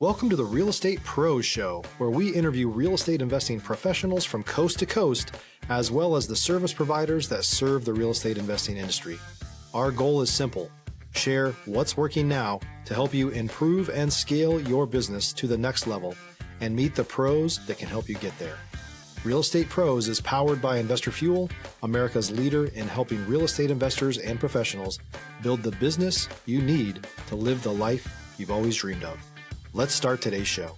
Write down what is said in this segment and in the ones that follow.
Welcome to the Real Estate Pros Show, where we interview real estate investing professionals from coast to coast, as well as the service providers that serve the real estate investing industry. Our goal is simple: share what's working now to help you improve and scale your business to the next level and meet the pros that can help you get there. Real Estate Pros is powered by Investor Fuel, America's leader in helping real estate investors and professionals build the business you need to live the life you've always dreamed of. Let's start today's show.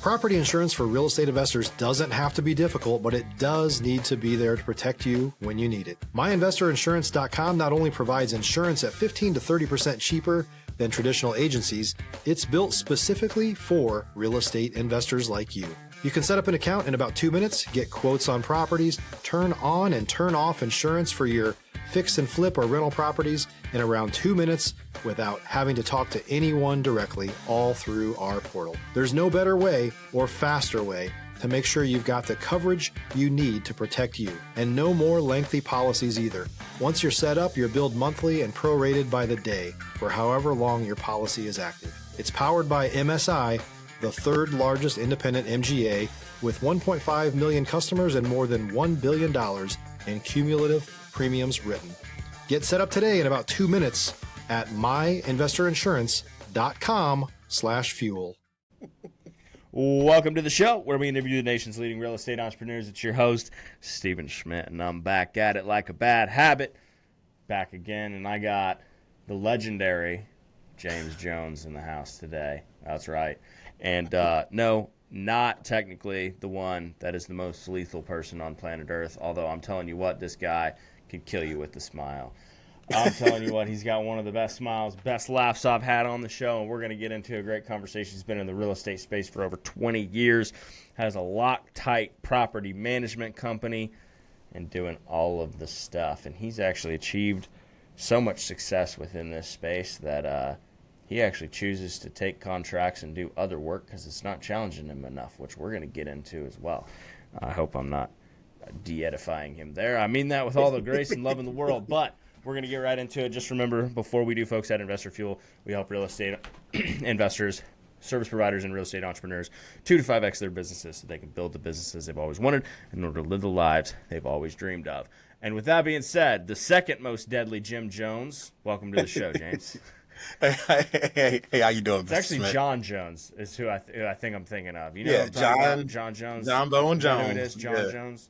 Property insurance for real estate investors doesn't have to be difficult, but it does need to be there to protect you when you need it. MyInvestorInsurance.com not only provides insurance at 15 to 30% cheaper than traditional agencies, it's built specifically for real estate investors like you. You can set up an account in about 2 minutes, get quotes on properties, turn on and turn off insurance for your fix and flip or rental properties in around 2 minutes without having to talk to anyone directly, all through our portal. There's no better way or faster way to make sure you've got the coverage you need to protect you, and no more lengthy policies either. Once you're set up, you're billed monthly and prorated by the day for however long your policy is active. It's powered by MSI, the third largest independent MGA, with 1.5 million customers and more than $1 billion in cumulative premiums written. Get set up today in about 2 minutes at myinvestorinsurance.com/fuel. Welcome to the show where we interview the nation's leading real estate entrepreneurs. It's your host, Stephen Schmidt, and I'm back at it like a bad habit. Back again, and I got the legendary James Jones in the house today. That's right. And no, not technically the one that is the most lethal person on planet Earth, although I'm telling you what, this guy could kill you with a smile. I'm telling you what, he's got one of the best smiles, best laughs I've had on the show, and we're going to get into a great conversation. He's been in the real estate space for over 20 years, has a Loctite property management company, and doing all of the stuff. And he's actually achieved so much success within this space that he actually chooses to take contracts and do other work because it's not challenging him enough, which we're going to get into as well. I hope I'm not de-edifying him there. I mean that with all the grace and love in the world, but we're going to get right into it. Just remember, before we do, folks, at Investor Fuel, we help real estate investors, service providers, and real estate entrepreneurs 2 to 5x their businesses so they can build the businesses they've always wanted in order to live the lives they've always dreamed of. And with that being said, the second most deadly Jim Jones, welcome to the show, James. Hey, how you doing? It's actually Schmidt. John Jones is who I think I'm thinking of. You know, yeah, John Jones. John Bone Jones. You know who it is, John Jones.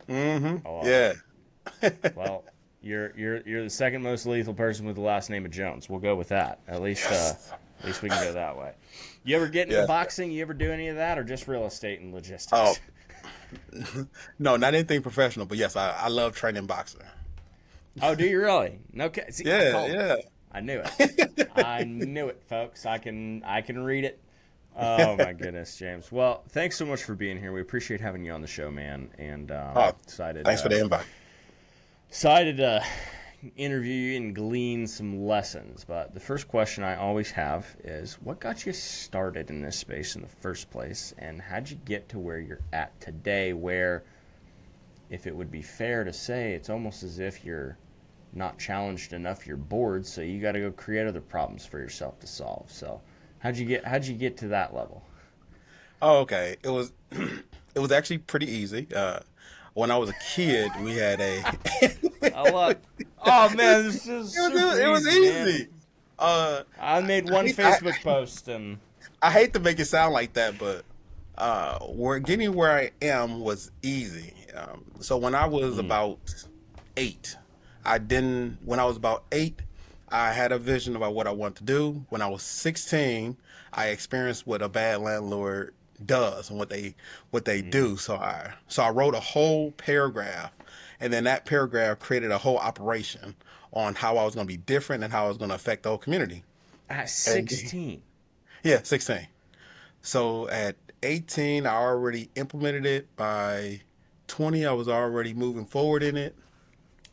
Mm-hmm. Oh, yeah. Well, you're the second most lethal person with the last name of Jones. We'll go with that. At least we can go that way. You ever get into boxing? You ever do any of that, or just real estate and logistics? Oh, no, not anything professional, but yes, I love training boxing. Oh, do you really? Okay. See, yeah. I knew it. I knew it, folks. I can read it. Oh my goodness, James. Well, thanks so much for being here. We appreciate having you on the show, man. And excited. Thanks for the invite. Excited to interview you and glean some lessons. But the first question I always have is, what got you started in this space in the first place, and how'd you get to where you're at today? Where, if it would be fair to say, it's almost as if you're not challenged enough, you're bored, so you got to go create other problems for yourself to solve. So how'd you get to that level? Oh, okay. It was actually pretty easy. When I was a kid, we had a oh man, this is it was easy. I made one Facebook post, and I hate to make it sound like that, but getting where I am was easy. So when I was about 8, when I was about 8, I had a vision about what I wanted to do. When I was 16, I experienced what a bad landlord does and what they do. So I wrote a whole paragraph, and then that paragraph created a whole operation on how I was going to be different and how I was going to affect the whole community. At 16? Yeah, 16. So at 18, I already implemented it. By 20, I was already moving forward in it.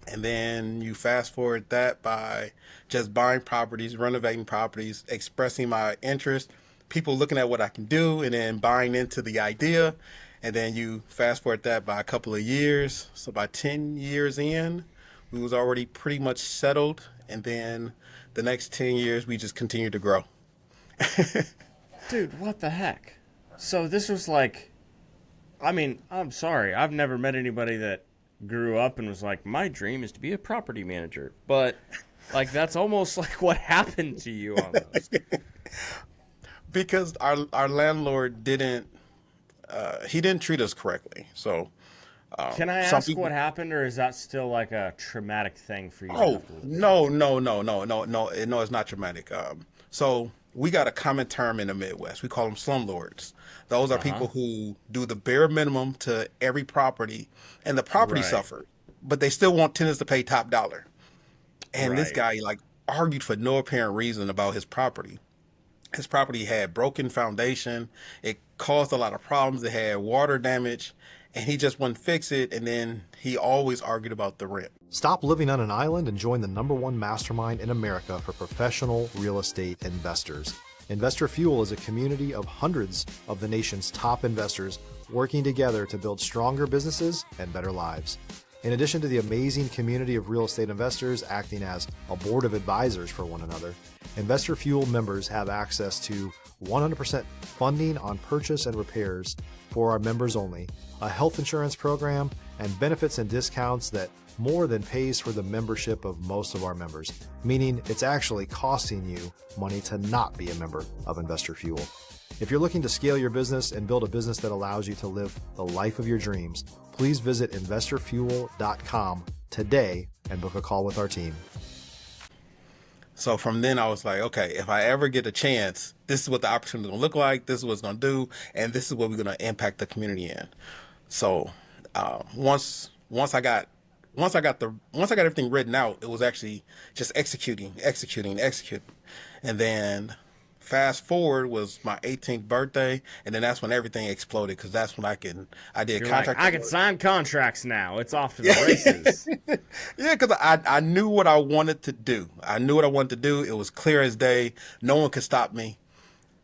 And then you fast forward that by just buying properties, renovating properties, expressing my interest, people looking at what I can do, and then buying into the idea. And then you fast forward that by a couple of years. So by 10 years in, we was already pretty much settled. And then the next 10 years, we just continued to grow. Dude, what the heck? So this was like, I mean, I'm sorry. I've never met anybody that grew up and was like, my dream is to be a property manager. But, like, that's almost like what happened to you almost. Because our landlord didn't he didn't treat us correctly. So Can I some ask people. what happened, or is that still like a traumatic thing for you to Oh have to live through? no, no, no, no, no, no, no! It's not traumatic. So we got a common term in the Midwest. We call them slumlords. Those are Uh-huh. people who do the bare minimum to every property, and the property Right. suffered, but they still want tenants to pay top dollar. And this Right. guy like argued for no apparent reason about his property. His property had broken foundation. It caused a lot of problems. It had water damage, and he just wouldn't fix it. And then he always argued about the rent. Stop living on an island and join the #1 mastermind in America for professional real estate investors. Investor Fuel is a community of hundreds of the nation's top investors working together to build stronger businesses and better lives. In addition to the amazing community of real estate investors acting as a board of advisors for one another, Investor Fuel members have access to 100% funding on purchase and repairs for our members only, a health insurance program, and benefits and discounts that more than pays for the membership of most of our members, meaning it's actually costing you money to not be a member of Investor Fuel. If you're looking to scale your business and build a business that allows you to live the life of your dreams, please visit investorfuel.com today and book a call with our team. So from then I was like, okay, if I ever get a chance, this is what the opportunity is gonna look like. This is what it's gonna do, and this is what we're gonna impact the community in. So once I got everything written out, it was actually just executing, and then fast forward was my 18th birthday, and then that's when everything exploded because that's when I did You're like, contract I can work. sign contracts now. It's off to the races. Yeah, because I knew what I wanted to do. It was clear as day. No one could stop me.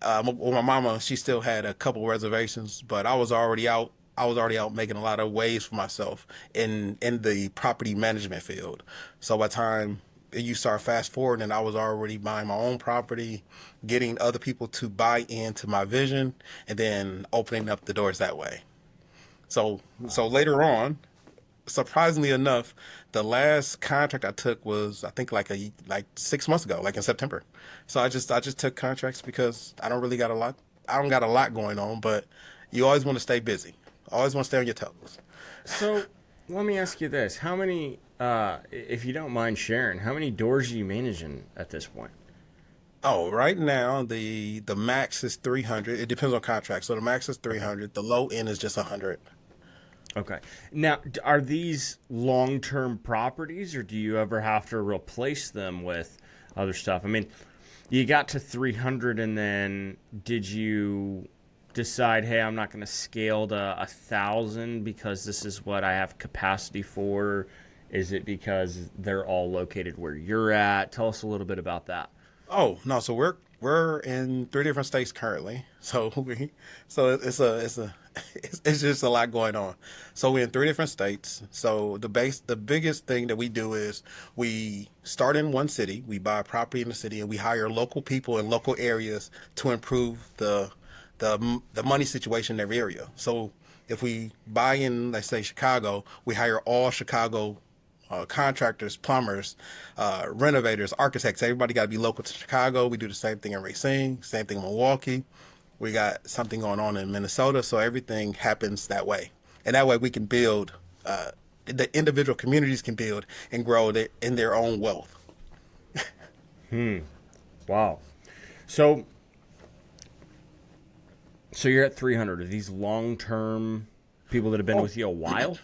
My mama, she still had a couple reservations, but I was already out. I was already out making a lot of waves for myself in the property management field. So by the time you start fast forward, and I was already buying my own property, getting other people to buy into my vision, and then opening up the doors that way. So later on, surprisingly enough, the last contract I took was I think like 6 months ago, like in September. So I just took contracts because I don't really got a lot. I don't got a lot going on, but you always want to stay busy. Always want to stay on your toes. So let me ask you this: how many, if you don't mind sharing, how many doors are you managing at this point? Oh, right now the max is 300. It depends on contract. So the max is 300. The low end is just 100. Okay. Now, are these long-term properties, or do you ever have to replace them with other stuff? I mean, you got to 300, and then did you decide, hey, I'm not going to scale to 1,000 because this is what I have capacity for? Is it because they're all located where you're at? Tell us a little bit about that. Oh no, so we're in 3 different states currently. So it's just a lot going on. So we're in 3 different states. So the biggest thing that we do is we start in one city, we buy a property in the city, and we hire local people in local areas to improve the money situation in every area. So if we buy in, let's say Chicago, we hire all Chicago contractors, plumbers, renovators, architects. Everybody got to be local to Chicago. We do the same thing in Racine, same thing in Milwaukee. We got something going on in Minnesota, so everything happens that way. And that way we can build, the individual communities can build and grow in their own wealth. Wow. So you're at 300. Are these long-term people that have been with you a while?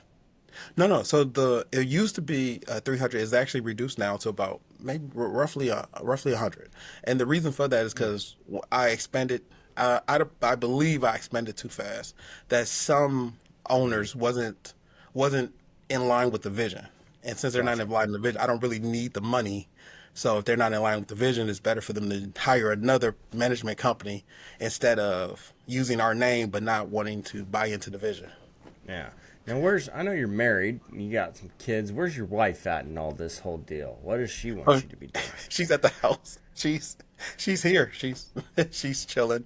No. So it used to be 300. Is actually reduced now to about maybe roughly 100. And the reason for that is because I expanded. I believe I expanded too fast. That some owners wasn't in line with the vision, and since they're not Gotcha. in line with the vision, I don't really need the money. So if they're not in line with the vision, it's better for them to hire another management company instead of using our name but not wanting to buy into the vision. Yeah. Now, I know you're married, you got some kids. Where's your wife at in all this whole deal? What does she want you to be doing? She's at the house. She's here. She's chilling.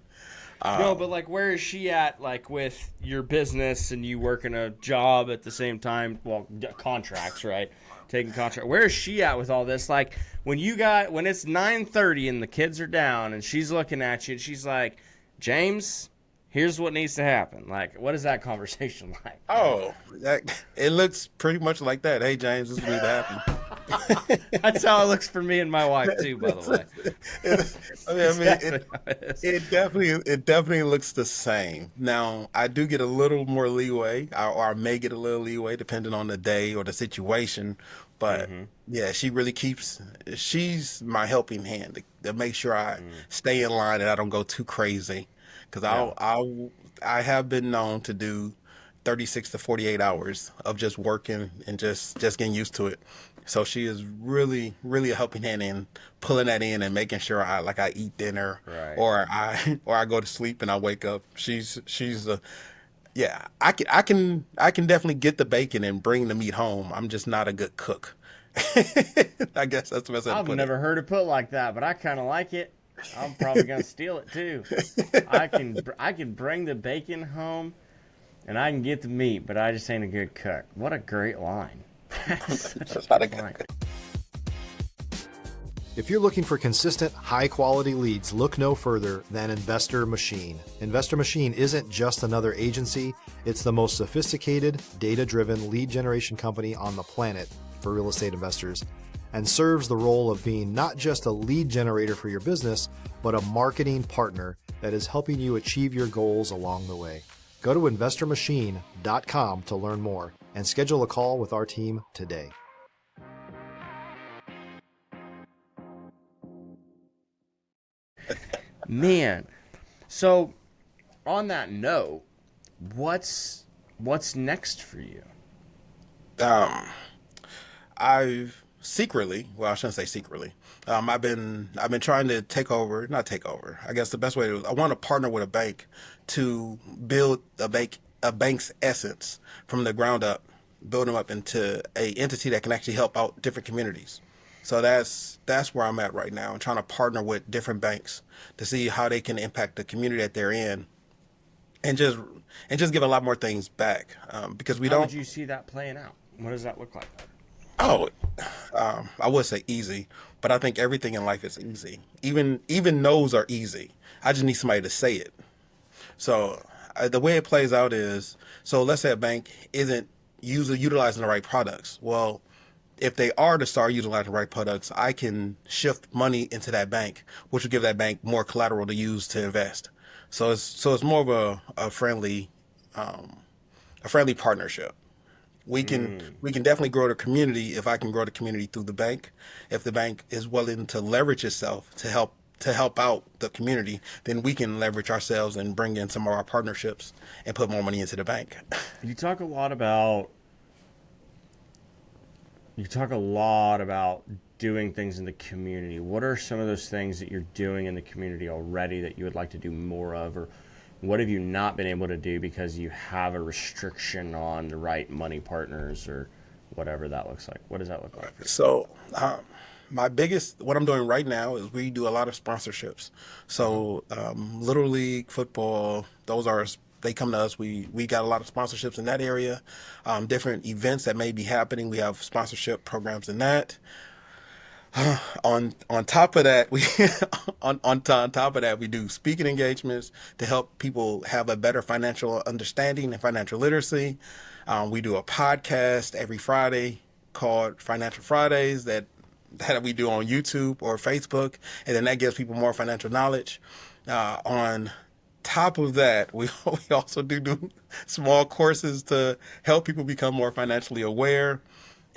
No, but like, where is she at, like, with your business and you working a job at the same time? Well, contracts, right? Taking contract. Where is she at with all this? Like, when it's 9:30 and the kids are down and she's looking at you and she's like, James, here's what needs to happen. Like, what is that conversation like? Oh, it looks pretty much like that. Hey, James, this needs to happen. That's how it looks for me and my wife too, by the way. It definitely looks the same. Now, I do get a little more leeway, or I may get a little leeway depending on the day or the situation. But yeah, she's my helping hand to make sure I stay in line and I don't go too crazy. Because I have been known to do 36 to 48 hours of just working and just getting used to it. So she is really, really a helping hand in pulling that in and making sure I eat dinner, right, or I go to sleep and I wake up. She's yeah. I can definitely get the bacon and bring the meat home. I'm just not a good cook. I guess that's the best way to put it. I've never heard it put like that, but I kind of like it. I'm probably gonna steal it too. I can bring the bacon home, and I can get the meat, but I just ain't a good cook. What a great line! That's such a good line. If you're looking for consistent, high-quality leads, look no further than Investor Machine. Investor Machine isn't just another agency. It's the most sophisticated, data-driven lead generation company on the planet for real estate investors, and serves the role of being not just a lead generator for your business, but a marketing partner that is helping you achieve your goals along the way. Go to investormachine.com to learn more and schedule a call with our team today. Man, so on that note, what's next for you? I've secretly, well, I shouldn't say secretly. I've been trying to not take over. I guess the best way I want to partner with a bank to build a bank's essence from the ground up, build them up into a entity that can actually help out different communities. So that's where I'm at right now. I'm trying to partner with different banks to see how they can impact the community that they're in, and just give a lot more things back. Because How would you see that playing out? What does that look like? Oh, I would say easy, but I think everything in life is easy. Even no's are easy. I just need somebody to say it. So the way it plays out is, so let's say a bank isn't utilizing the right products. Well, if they are to start utilizing the right products, I can shift money into that bank, which will give that bank more collateral to use to invest. So it's more of a friendly partnership. We can definitely grow the community if I can grow the community through the bank. If the bank is willing to leverage itself to help out the community, then we can leverage ourselves and bring in some of our partnerships and put more money into the bank. You talk a lot about doing things in the community. What are some of those things that you're doing in the community already that you would like to do more of, or what have you not been able to do because you have a restriction on the right money partners or whatever that looks like? What does that look like for you? So what I'm doing right now is we do a lot of sponsorships. So Little League, football, they come to us. We got a lot of sponsorships in that area. Different events that may be happening, we have sponsorship programs in that. On top of that, we do speaking engagements to help people have a better financial understanding and financial literacy. We do a podcast every Friday called Financial Fridays that we do on YouTube or Facebook, and then that gives people more financial knowledge. On top of that, we also do small courses to help people become more financially aware.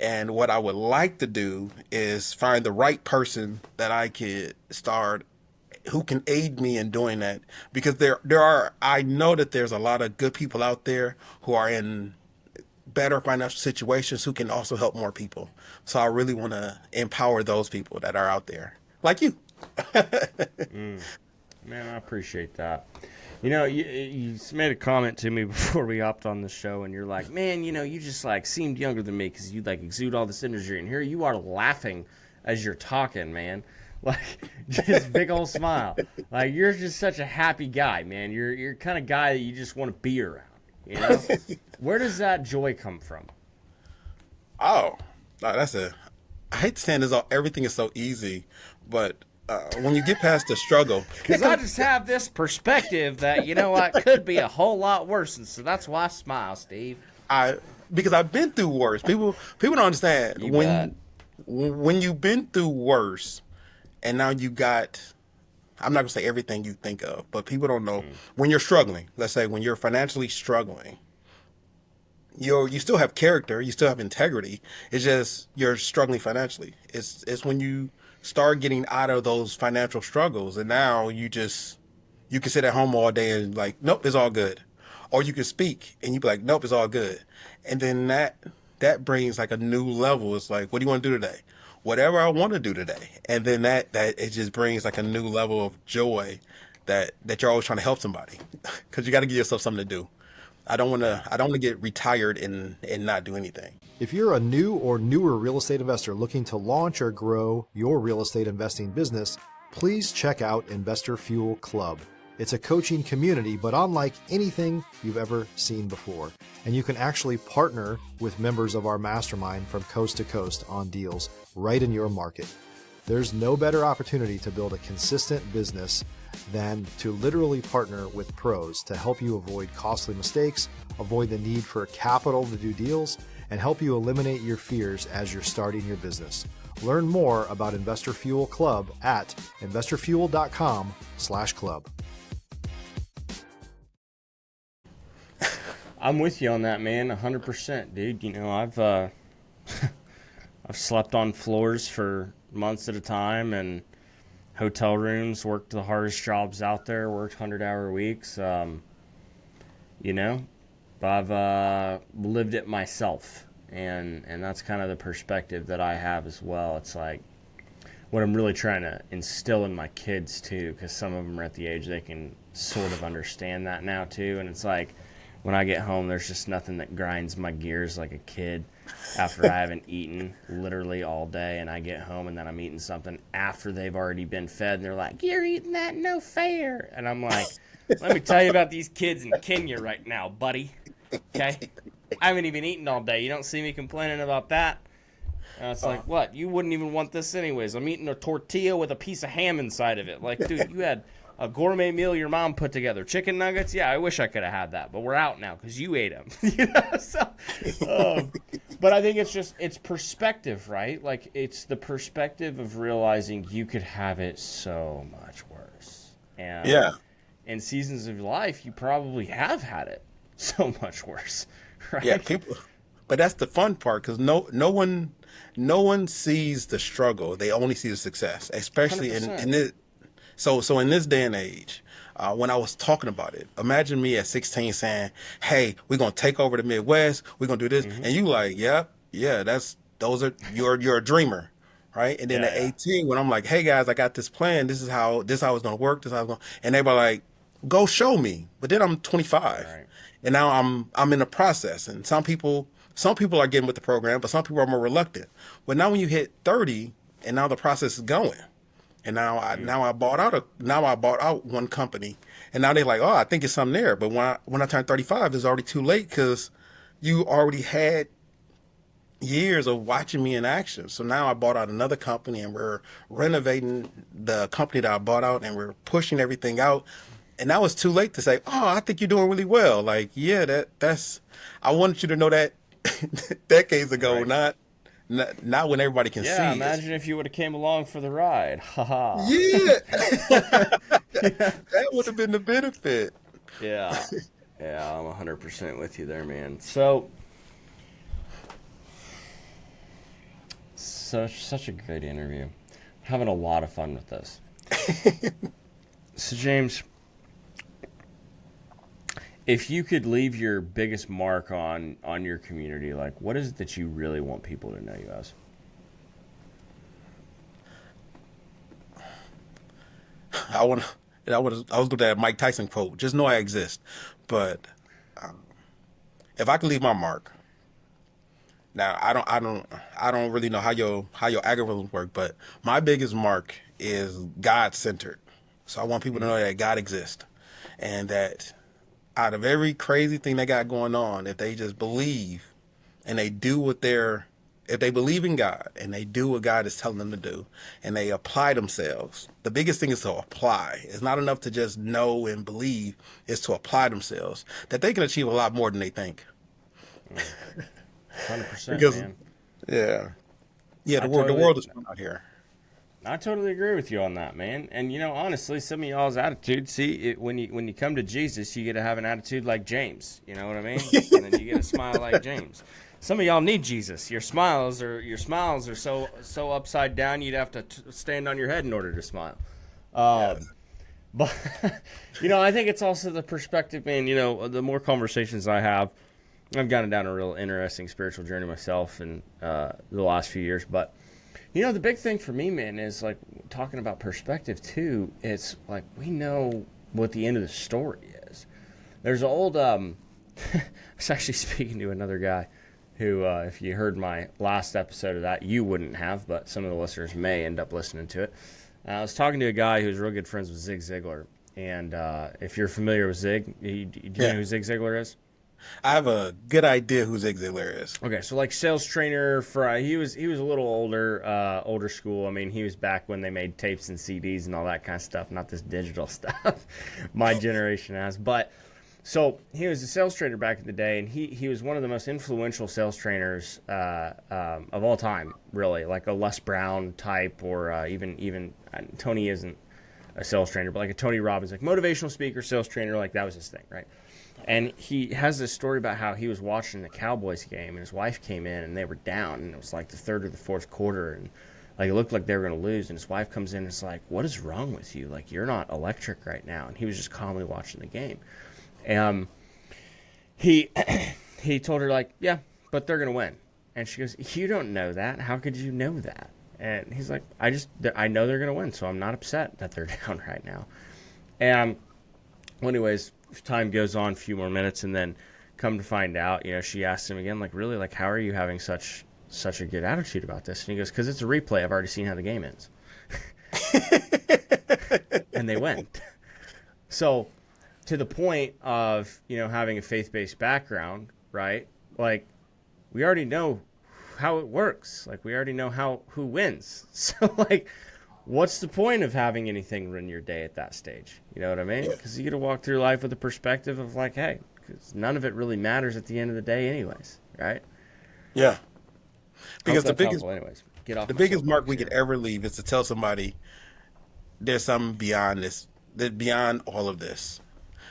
And what I would like to do is find the right person that I could start who can aid me in doing that. Because I know that there's a lot of good people out there who are in better financial situations who can also help more people. So I really want to empower those people that are out there, like you. Man, I appreciate that. You know, you made a comment to me before we hopped on the show, and you're like, man, you know, you just like seemed younger than me because you like exude all this energy, and here you are laughing as you're talking, man. Like, just big old smile. Like, you're just such a happy guy, man. You're kind of guy that you just want to be around, you know? Where does that joy come from? Oh, no, I hate saying this. Everything is so easy, but when you get past the struggle, Because I just have this perspective that, you know what, could be a whole lot worse, and so that's why I smile, Steve. because I've been through worse. People don't understand You bet. when you've been through worse, and now you got. I'm not gonna say everything you think of, but people don't know when you're struggling. Let's say when you're financially struggling, you still have character, you still have integrity. It's just you're struggling financially. It's when you start getting out of those financial struggles, and now you can sit at home all day and like, nope, it's all good, or you can speak and you be like, nope, it's all good, and then that brings like a new level. It's like, what do you want to do today? Whatever I want to do today, and then that it just brings like a new level of joy that you're always trying to help somebody because you got to give yourself something to do. I don't want to get retired and not do anything. If you're a new or newer real estate investor looking to launch or grow your real estate investing business, please check out Investor Fuel Club. It's a coaching community, but unlike anything you've ever seen before. And you can actually partner with members of our mastermind from coast to coast on deals right in your market. There's no better opportunity to build a consistent business than to literally partner with pros to help you avoid costly mistakes, avoid the need for capital to do deals, and help you eliminate your fears as you're starting your business. Learn more about Investor Fuel Club at investorfuel.com/club. I'm with you on that, man, 100%, dude. You know, I've I've slept on floors for months at a time and hotel rooms, worked the hardest jobs out there, worked 100-hour weeks. You know, but I've lived it myself, and that's kind of the perspective that I have as well. It's like what I'm really trying to instill in my kids too, because some of them are at the age they can sort of understand that now too, and it's like, when I get home, there's just nothing that grinds my gears like a kid after I haven't eaten literally all day, and I get home and then I'm eating something after they've already been fed, and they're like, you're eating that, no fair. And I'm like, let me tell you about these kids in Kenya right now, buddy. Okay? I haven't even eaten all day. You don't see me complaining about that. And it's like, what? You wouldn't even want this anyways. I'm eating a tortilla with a piece of ham inside of it. Like, dude, you had a gourmet meal your mom put together. Chicken nuggets? Yeah, I wish I could have had that, but we're out now because you ate them. You know? But I think it's perspective, right? Like, it's the perspective of realizing you could have it so much worse. And Yeah. in seasons of life, you probably have had it so much worse, right? Yeah, but that's the fun part because no one sees the struggle. They only see the success, especially in 100%. this. So in this day and age, when I was talking about it, imagine me at 16 saying, "Hey, we're gonna take over the Midwest. We're gonna do this," and you like, "Yeah, you're a dreamer." Right. And then Yeah, at yeah. 18, when I'm like, "Hey guys, I got this plan. This is how it's gonna work. This is how it's gonna," and they were like, "Go show me." But then I'm 25, Right. and now I'm in the process. And some people are getting with the program, but some people are more reluctant. But now when you hit 30, and now the process is going, and now I bought out one company, and now they're like, "Oh, I think it's something there." But when I turned 35, it's already too late because you already had years of watching me in action. So now I bought out another company, and we're renovating the company that I bought out, and we're pushing everything out. And now it's too late to say, "Oh, I think you're doing really well." Like, yeah, that's. I wanted you to know that decades ago, Right. not when everybody can Yeah, see it. imagine if you would have came along for the ride. Haha. Yeah, that would have been the benefit. Yeah. Yeah, I'm 100% with you there, man. So, such a great interview. Having a lot of fun with this. So, James, if you could leave your biggest mark on your community, like, what is it that you really want people to know you as? I want I was going to that Mike Tyson quote. Just know I exist. But if I can leave my mark. Now I don't really know how your algorithms work, but my biggest mark is God centered. So I want people to know that God exists, and that out of every crazy thing they got going on, if they just believe and they do if they believe in God and they do what God is telling them to do and they apply themselves, the biggest thing is to apply. It's not enough to just know and believe, it's to apply themselves, that they can achieve a lot more than they think. 100%, Because, man. Yeah, the world is out here. I totally agree with you on that, man. And honestly, some of y'all's attitude. See, when you come to Jesus, you get to have an attitude like James. You know what I mean? And then you get a smile like James. Some of y'all need Jesus. Your smiles are so upside down. You'd have to stand on your head in order to smile. But I think it's also the perspective, man. The more conversations I have, I've gotten down a real interesting spiritual journey myself in the last few years. But the big thing for me, man, is like talking about perspective too. It's like we know what the end of the story is. There's an old. I was actually speaking to another guy who, if you heard my last episode of that, you wouldn't have, but some of the listeners may end up listening to it. I was talking to a guy who's real good friends with Zig Ziglar, and if you're familiar with Zig, do you know who Zig Ziglar is? I have a good idea who Zig Ziglar is. Okay, so like sales trainer for he was a little older school. I mean, he was back when they made tapes and CDs and all that kind of stuff, not this digital stuff my generation has. But so he was a sales trainer back in the day, and he was one of the most influential sales trainers of all time, really, like a Les Brown type, or even Tony isn't a sales trainer, but like a Tony Robbins, like motivational speaker, sales trainer, like that was his thing, right? And he has this story about how he was watching the Cowboys game, and his wife came in, and they were down, and it was like the third or the fourth quarter, and like it looked like they were going to lose, and his wife comes in and is like, "What is wrong with you? Like, you're not electric right now." And he was just calmly watching the game. He told her, like, "Yeah, but they're going to win." And she goes, "You don't know that. How could you know that?" And he's like, I know they're going to win, so I'm not upset that they're down right now." And well, anyways, time goes on, a few more minutes, and then come to find out, she asked him again, like, really, like, how are you having such a good attitude about this? And he goes, "Because it's a replay. I've already seen how the game ends." And they went. So to the point of, having a faith-based background, right? Like, we already know how it works. Like, we already know who wins. So, like, what's the point of having anything run your day at that stage? You know what I mean? Because you get to walk through life with the perspective of like, hey, because none of it really matters at the end of the day anyways, right? Yeah. Because the biggest mark we could ever leave is to tell somebody there's something beyond this, beyond all of this.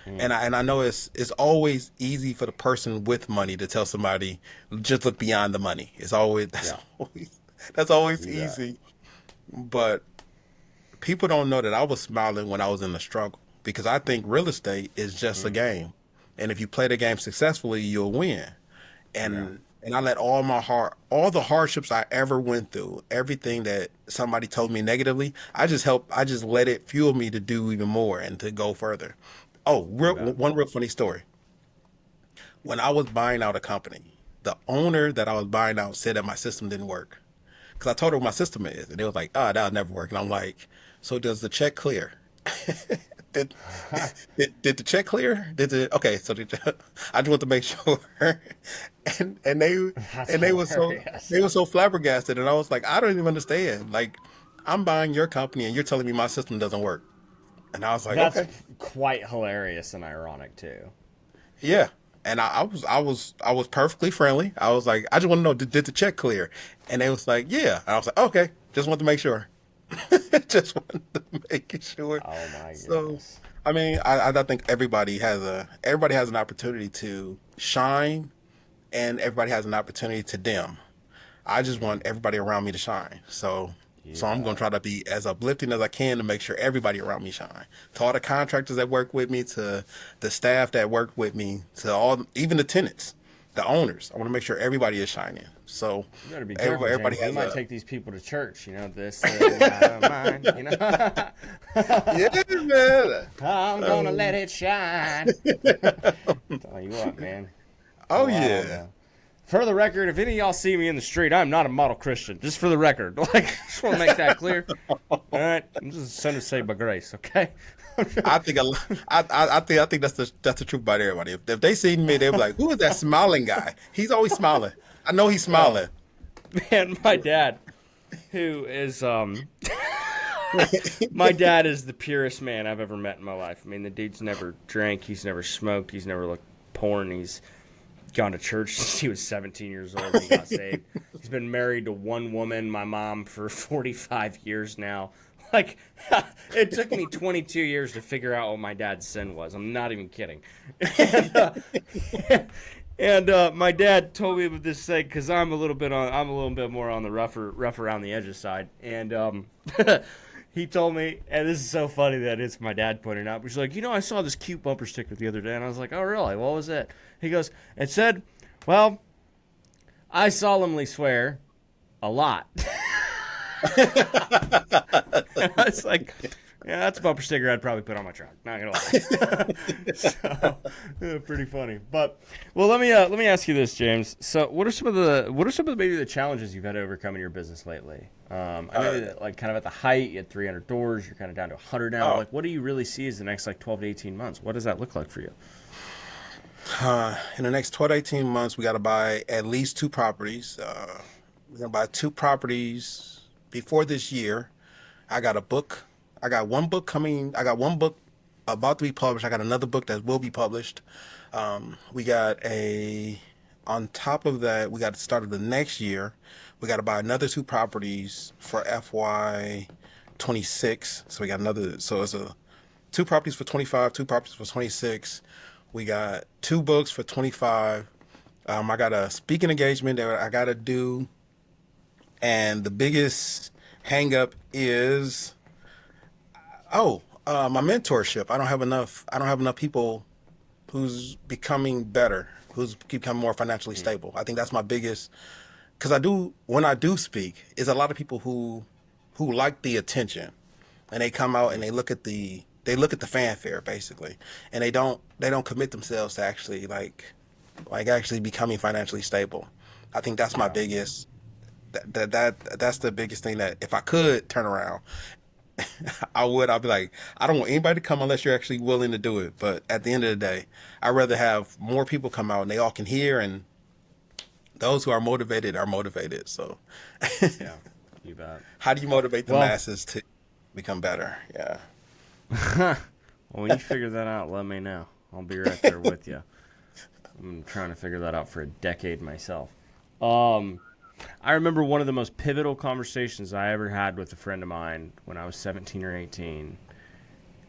And I know it's always easy for the person with money to tell somebody, just look beyond the money. That's always easy. But people don't know that I was smiling when I was in the struggle, because I think real estate is just a game. And if you play the game successfully, you'll win. And I let all the hardships I ever went through, everything that somebody told me negatively, I just let it fuel me to do even more and to go further. Oh, one real funny story. When I was buying out a company, the owner that I was buying out said that my system didn't work. Because I told her what my system is, and they was like, "Oh, that'll never work." And I'm like, "So does the check clear?" did the check clear? Okay, so I just want to make sure. and they were so flabbergasted, and I was like, "I don't even understand. Like, I'm buying your company, and you're telling me my system doesn't work." And I was like, "That's okay." Quite hilarious and ironic too. Yeah. And I was perfectly friendly. I was like, "I just want to know, did the check clear?" And they was like, "Yeah." And I was like, "Okay, just want to make sure." Just wanted to make sure. Oh my goodness. So, I mean, I think everybody has an opportunity to shine, and everybody has an opportunity to dim. I just want everybody around me to shine. So I'm going to try to be as uplifting as I can to make sure everybody around me shine. To all the contractors that work with me, to the staff that work with me, to even the tenants. the owners. I want to make sure everybody is shining. So You better be careful, everybody James. has You might a take these people to church. You know, this is not mine. You know, yeah, man. I'm gonna let it shine. Tell you what, man. Oh Wow, yeah. man. For the record, if any of y'all see me in the street, I'm not a model Christian. Just for the record, like, just want to make that clear. All right, I'm just a sinner saved by grace. Okay. I think I think that's the truth about everybody. If they see me, they'll be like, "Who is that smiling guy? He's always smiling. I know he's smiling." Man, my dad, who is my dad is the purest man I've ever met in my life. I mean, the dude's never drank, he's never smoked, he's never looked porn, he's gone to church since he was 17 years old and he got saved. He's been married to one woman, my mom, for 45 years now. Like, it took me 22 years to figure out what my dad's sin was. I'm not even kidding. And my dad told me about this thing because I'm a little bit more on the rough around the edges side. And he told me, and this is so funny that it's my dad pointing out. He's like, I saw this cute bumper sticker the other day, and I was like, oh really? What was it? He goes, it said, well, I solemnly swear, a lot. I was like, yeah, that's a bumper sticker I'd probably put on my truck. Not gonna lie. So, pretty funny. But let me ask you this, James. So, what are some of the maybe the challenges you've had to overcome in your business lately? I know that, like, kind of at the height, you had 300 doors. You're kind of down to 100 now. Like, what do you really see as the next 12 to 18 months? What does that look like for you? In the next 12 to 18 months, we got to buy at least 2 properties. We're gonna buy 2 properties before this year. I got a book. I got one book coming. I got one book about to be published. I got another book that will be published. We got on top of that, we got to start of the next year. We got to buy another 2 properties for FY 26. So we got so it's 2 properties for 25, 2 properties for 26. We got 2 books for 25. I got a speaking engagement that I got to do. And the biggest hang up is, my mentorship. I don't have enough people who's becoming better, who's becoming more financially stable. I think that's my biggest, because when I do speak, is a lot of people who like the attention, and they come out and they look at the fanfare basically, and they don't commit themselves to actually like actually becoming financially stable. I think that's my biggest. That's the biggest thing that if I could turn around, I'd be like, I don't want anybody to come unless you're actually willing to do it. But at the end of the day, I'd rather have more people come out and they all can hear, and those who are motivated are motivated. So Yeah, you bet. How do you motivate the masses to become better? Yeah. Well, when you figure that out, let me know. I'll be right there with you. I'm trying to figure that out for a decade myself. I remember one of the most pivotal conversations I ever had with a friend of mine when I was 17 or 18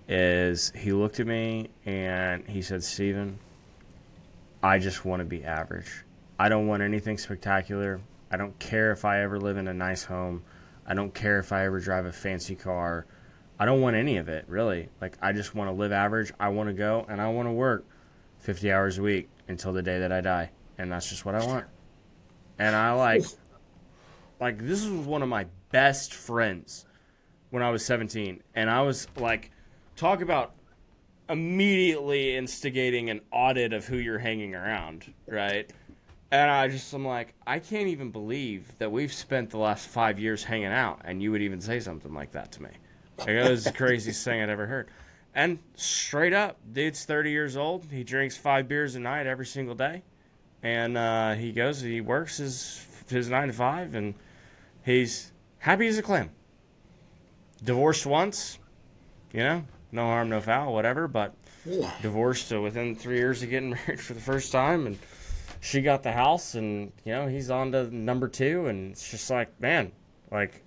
is he looked at me and he said, Steven, I just want to be average. I don't want anything spectacular. I don't care if I ever live in a nice home. I don't care if I ever drive a fancy car. I don't want any of it, really. Like, I just want to live average. I want to go and I want to work 50 hours a week until the day that I die. And that's just what I want. And I like this was one of my best friends when I was 17. And I was like, talk about immediately instigating an audit of who you're hanging around, right? And I'm like, I can't even believe that we've spent the last 5 years hanging out and you would even say something like that to me. Like, it was the craziest thing I'd ever heard. And straight up, dude's 30 years old. He drinks 5 beers a night every single day. And he works his 9 to 5, and he's happy as a clam. Divorced once, no harm, no foul, whatever, but divorced within 3 years of getting married for the first time, and she got the house, and, he's on to number 2, and it's just like, man, like,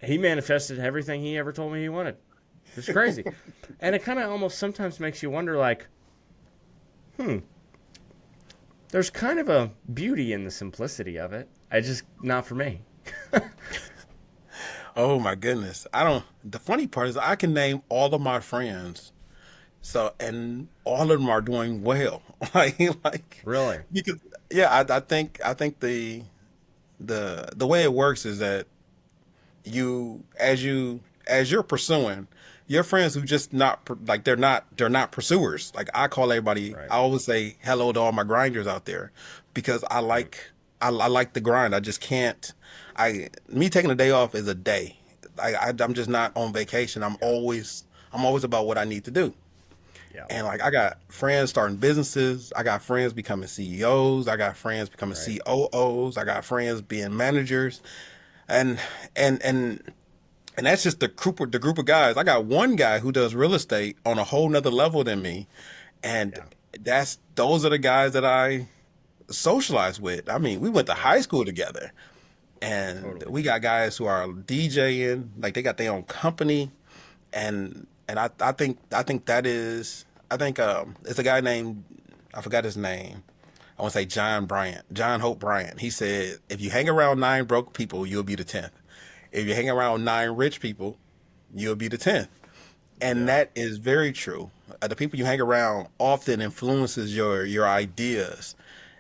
he manifested everything he ever told me he wanted. It's crazy. And it kind of almost sometimes makes you wonder, like, there's kind of a beauty in the simplicity of it. Not for me. Oh my goodness. The funny part is I can name all of my friends. So, and all of them are doing well. like Really? because yeah, I think the way it works is that as you're pursuing your friends who just not like they're not pursuers. Like I call everybody, Right. I always say hello to all my grinders out there because I like the grind. I just can't. Me taking a day off is a day. I'm just not on vacation. I'm always about what I need to do. Yeah. And like I got friends starting businesses, I got friends becoming CEOs, I got friends becoming Right. COOs, I got friends being managers, and and and and that's just the group of guys. I got one guy who does real estate on a whole nother level than me, and Yeah. those are the guys that I socialize with. I mean, we went to Right. high school together, and Totally. we got guys who are DJing, like they got their own company, and I think that is I think it's a guy named, I forgot his name. I want to say John Hope Bryant. He said, if you hang around 9 broke people, you'll be the 10th. If you hang around 9 rich people, you'll be the 10th. And Yeah. that is very true. The people you hang around often influences your ideas.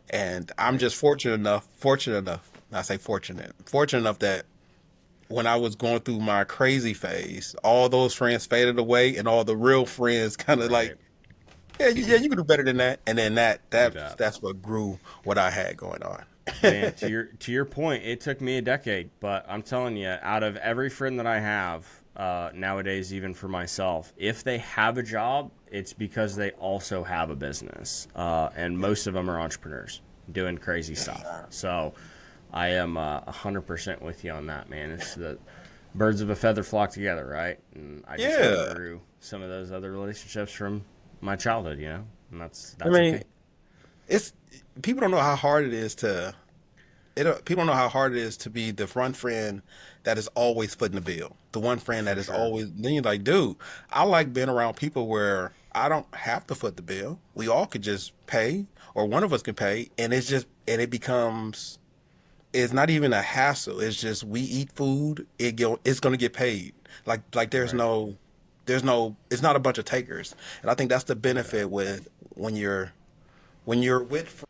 And I'm Right. just fortunate enough, I say fortunate enough that when I was going through my crazy phase, all those friends faded away, and all the real friends kind of like, Right. yeah, you can do better than that. And then No doubt. that's what grew what I had going on. Man, to your point, it took me a decade, but I'm telling you, out of every friend that I have nowadays, even for myself, if they have a job, it's because they also have a business, and most of them are entrepreneurs doing crazy stuff. So I am 100% with you on that, man. It's the birds of a feather flock together, right? And I just went Yeah. through some of those other relationships from my childhood, and that's I mean, okay. it's people don't know how hard it is to people don't know how hard it is to be the one friend that is always footing the bill. The one friend that For is sure. always, then you're like, dude, I like being around people where I don't have to foot the bill. We all could just pay, or one of us can pay, and it becomes, it's not even a hassle. It's just we eat food, it's going to get paid. Like Right. it's not a bunch of takers. And I think that's the No doubt. benefit with when you're with.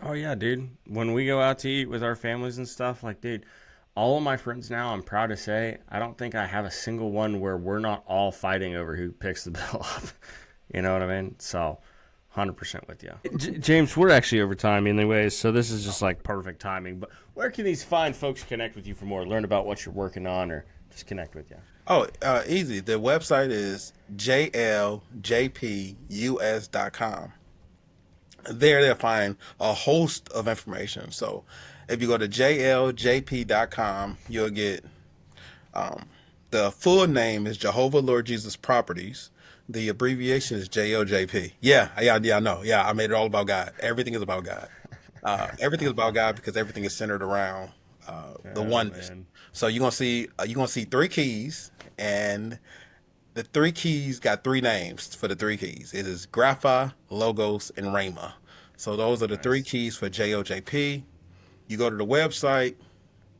Oh yeah, dude. When we go out to eat with our families and stuff, like, dude, all of my friends now, I'm proud to say, I don't think I have a single one where we're not all fighting over who picks the bill up. You know what I mean? So, 100% with you. James, we're actually over time anyways, so this is just like perfect timing. But where can these fine folks connect with you for more? Learn about what you're working on or just connect with you? Oh, easy. The website is jljpus.com. There they'll find a host of information. So if you go to jljp.com, you'll get the full name is Jehovah Lord Jesus Properties. The abbreviation is JOJP. Yeah, I know. Yeah, I made it all about God. Everything is about God. Everything is about God because everything is centered around the Oh, oneness. man. So you're gonna see 3 keys, and the 3 keys got 3 names for the 3 keys. It is Grapha, Logos, and Rhema. So those are the three Nice. keys for JOJP. You go to the website,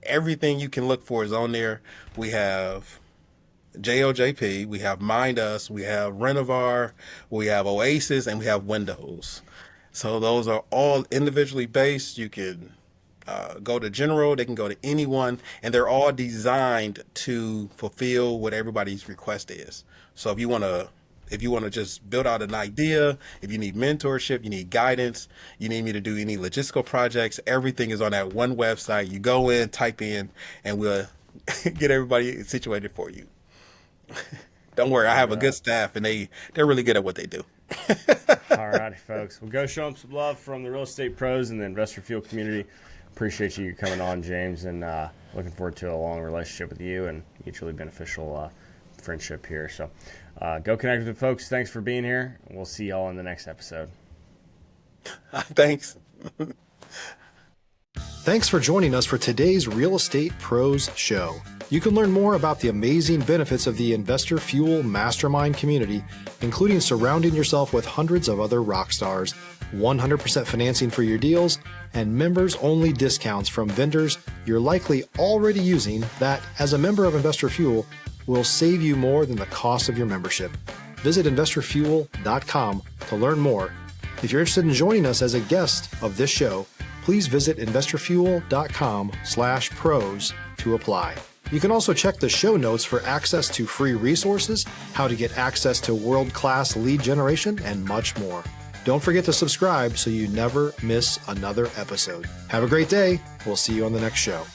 everything you can look for is on there. We have JOJP, we have Mind Us, we have Renovar, we have Oasis, and we have Windows. So those are all individually based. You can go to general, they can go to anyone, and they're all designed to fulfill what everybody's request is. So if you want to just build out an idea, if you need mentorship, you need guidance, you need me to do any logistical projects, everything is on that one website. You go in, type in, and we'll get everybody situated for you. Don't worry, I No have a good doubt. staff, and they're really good at what they do. All righty, folks. Well, go show them some love from the real estate pros and the investor field community. Appreciate you coming on, James, and looking forward to a long relationship with you and mutually beneficial friendship here. So go connect with the folks. Thanks for being here. We'll see y'all in the next episode. Thanks. Thanks for joining us for today's Real Estate Pros Show. You can learn more about the amazing benefits of the Investor Fuel Mastermind community, including surrounding yourself with hundreds of other rock stars, 100% financing for your deals, and members-only discounts from vendors you're likely already using that, as a member of Investor Fuel, will save you more than the cost of your membership. Visit investorfuel.com to learn more. If you're interested in joining us as a guest of this show, please visit investorfuel.com/pros to apply. You can also check the show notes for access to free resources, how to get access to world-class lead generation, and much more. Don't forget to subscribe so you never miss another episode. Have a great day. We'll see you on the next show.